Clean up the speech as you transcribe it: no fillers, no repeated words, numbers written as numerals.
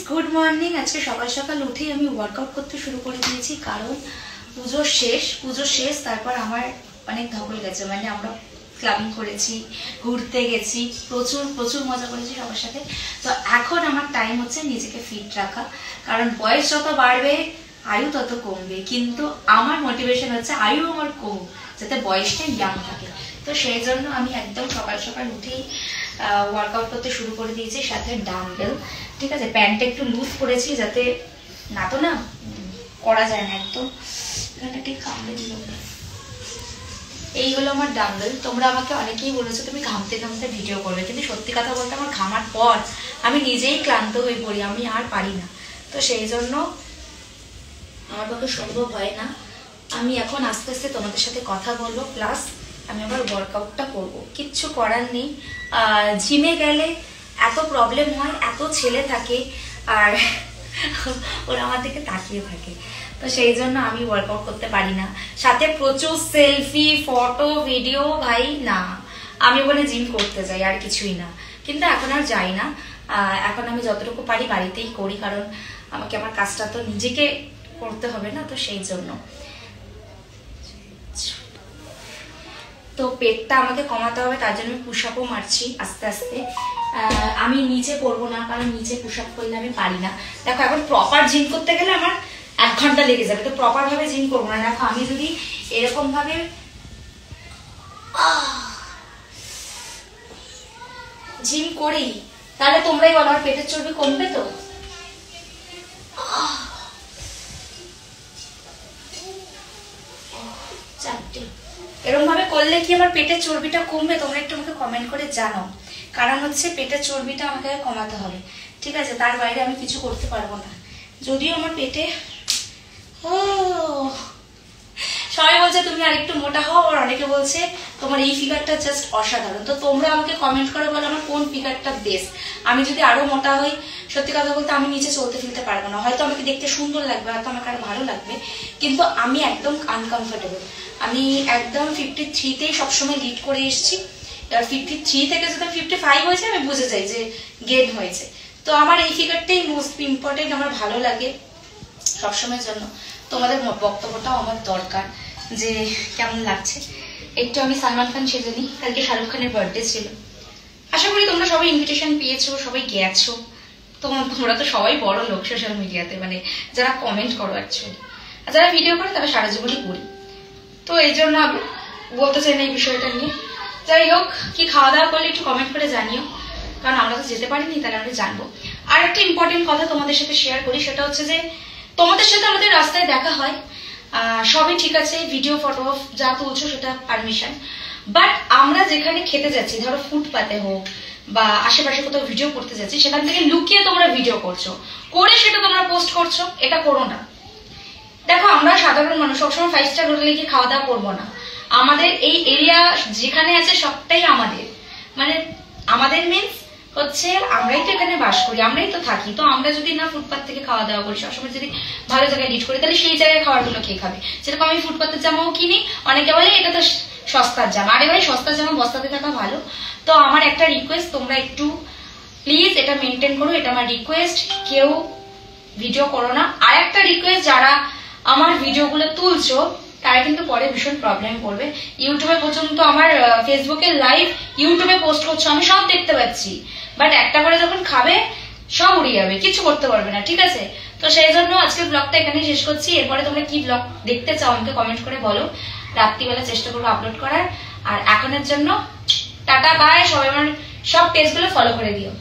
Good morning. আজকে সকাল সকাল উঠেই আমি ওয়ার্কআউট করতে শুরু করে দিয়েছি, কারণ পুজো শেষ। তারপর আমার অনেক ধকল গেছে, মানে আমরা ক্লাবিং করেছি, ঘুরতে গেছি, প্রচুর মজা করেছি সবার সাথে। তো এখন আমার টাইম হচ্ছে নিজেকে ফিট রাখা, কারণ বয়স যত বাড়বে আয়ু তত কমবে, কিন্তু আমার মোটিভেশন হচ্ছে আয়ু আমার কমুক, যাতে বয়সটা ইয়াং থাকে। তো সেই জন্য আমি একদম সকাল সকাল উঠেই ওয়ার্কআউট করতে শুরু করে দিয়েছি, সাথে ডাম্বেল। ঠিক আছে, প্যান্টটা একটু লুজ করেছি যাতে না করা যায় না একদম। এখানে ঠিক কামড়ে দিল। এই হলো আমার ডাম্বেল। তোমরা আমাকে অনেকেই বলেছো তুমি ঘামতে ঘামতে ভিডিও করবে, কিন্তু সত্যি কথা বলতে আমার ঘামার পর আমি নিজেই ক্লান্ত হয়ে পড়ি, আমি আর পারি না। তো সেই জন্য আমার পক্ষে সম্ভব হয় না। আমি এখন আস্তে আস্তে তোমাদের সাথে কথা বলবো, প্লাস আমি আবার ওয়ার্কআউটটা করবো। কিচ্ছু করার নেই। জিমে গেলে এত প্রবলেম হয়, এত ছেলে থাকে আর ওরা আমার দিকে তাকিয়ে থাকে, তো সেই জন্য আমি ওয়ার্কআউট করতে পারি না। সাথে প্রচুর সেলফি, ফটো, ভিডিও, ভাই না। আমি বলে জিম করতে যাই, আর কিছুই না। কিন্তু এখন আর যাই না। এখন আমি যতটুকু পারি বাড়িতেই করি, কারণ আমাকে আমার কাজটা তো নিজেকে করতে হবে না, তো সেই জন্য। তো পেটটা আমাকে কমাতে হবে, তার জন্য আমি পুশ আপও মারছি আস্তে আস্তে। আমি নিচে করবো না, কারণ নিচে পুশ আপ করলে আমি পারি না। দেখো এখন প্রপার জিম করতে গেলে আমার 1 ঘন্টা লেগে যাবে, তো প্রপার ভাবে জিম করবো না। দেখো আমি যদি এরকম ভাবে জিম করি, তাহলে তোমরাই বলো আমার পেটের চর্বি কমবে তো? এরকম ভাবে করলে কি আমার পেটের চর্বিটা কমবে? তোমরা একটু আমাকে কমেন্ট করে জানো। কারণ হচ্ছে পেটের চর্বিটা আমাকে কমাতে হবে, ঠিক আছে? তার বাইরে আমি কিছু করতে পারবো না। যদিও আমার পেটে সবাই বলছে তুমি আর একটু মোটা হও, আর অনেকে বলছে তোমার এই ফিগারটা জাস্ট অসাধারণ। তো তোমরা আমাকে কমেন্ট করে বলো আমার কোন ফিগারটা বেস্ট। আমি যদি আরো মোটা হই, সত্যি কথা বলতে আমি নিচে চলতে ফিরতে পারবো না। হয়তো আমাকে দেখতে সুন্দর লাগবে, হয়তো আমাকে আরো ভালো লাগবে, কিন্তু আমি একদম আনকমফোর্টেবল। আমি একদম 53তেই সবসময় লিড করে এসেছি। এবার 53 থেকে যদি 55 হয়েছে আমি বুঝে যাই যে গেন হয়েছে। তো আমার এই ফিগারটাই মোস্ট ইম্পর্টেন্ট, আমার ভালো লাগে সবসময়ের জন্য। তোমাদের বক্তব্যটাও আমার দরকার যে কেমন লাগছে। একটু আমি সালমান খান সেজে নিই, কালকে শাহরুখ খানের বার্থডে ছিল। আশা করি তোমরা সবাই ইনভিটেশন পেয়েছো, সবাই গেছো। তোমরা তো সবাই বড় লোক সোশ্যাল মিডিয়াতে, মানে যারা কমেন্ট করো অ্যাকচুয়ালি, আর যারা ভিডিও করে তারা সারা জীবনই করি। তো এই জন্য আমি বলতে চাই না এই বিষয়টা নিয়ে। যাই হোক, কি খাওয়া দাওয়া করলে একটু কমেন্ট করে জানিও, কারণ আমরা তো যেতে পারিনি, তাহলে আমরা জানবো। আর একটা ইম্পর্টেন্ট কথা তোমাদের সাথে শেয়ার করি, সেটা হচ্ছে যে তোমাদের সাথে আমাদের রাস্তায় দেখা হয়, সবই ঠিক আছে, ভিডিও ফটো যা তুলছো সেটা পারমিশন, বাট আমরা যেখানে খেতে যাচ্ছি, ধরো ফুটপাতে হোক বা আশেপাশে কোথাও ভিডিও করতে যাচ্ছি, সেখান থেকে লুকিয়ে তোমরা ভিডিও করছো, করে সেটা তোমরা পোস্ট করছো, এটা করো না। দেখো আমরা সাধারণ মানুষ, সবসময় 5 স্টার হোটেলে গিয়ে খাওয়া দাওয়া করবো না। আমাদের এই এরিয়া যেখানে আছে সবটাই আমাদের, মানে আমাদের মিন্স হচ্ছে আমরাই তো এখানে বাস করি, আমরাই তো থাকি। তো আমরা যদি না ফুটপাত থেকে খাওয়া দাওয়া করি, সবসময় যদি ভালো জায়গায় লিড করি, তাহলে সেই জায়গায় খাওয়ারগুলো কে খাবে? সেরকম আমি ফুটপাতের জামাও কিনি, অনেকে বলে এটা তো সস্তার জামা। আরে ভাই, সস্তার জামা বস্তাতে থাকা ভালো। তো আমার একটা রিকোয়েস্ট, তোমরা একটু প্লিজ এটা মেনটেন করো, এটা আমার রিকোয়েস্ট। কেউ ভিডিও করো না। আর একটা রিকোয়েস্ট, যারা আমার ভিডিওগুলো তুলছো তারা কিন্তু পরে ভীষণ প্রবলেম করবে। ইউটিউবে পর্যন্ত আমার ফেসবুকে লাইভ ইউটিউবে পোস্ট করছো, আমি সব দেখতে পাচ্ছি, বাট একটা করে যখন খাবে সব উড়িয়ে যাবে, কিছু করতে পারবে না, ঠিক আছে? তো সেই জন্য আজকের ব্লগটা এখানেই শেষ করছি। এরপরে তোমরা কি ব্লগ দেখতে চাও আমাকে কমেন্ট করে বলো, রাত্রিবেলা চেষ্টা করবো আপলোড করার। আর এখনের জন্য টাটা বাই। সবাই আমার সব পেজগুলো ফলো করে দিও।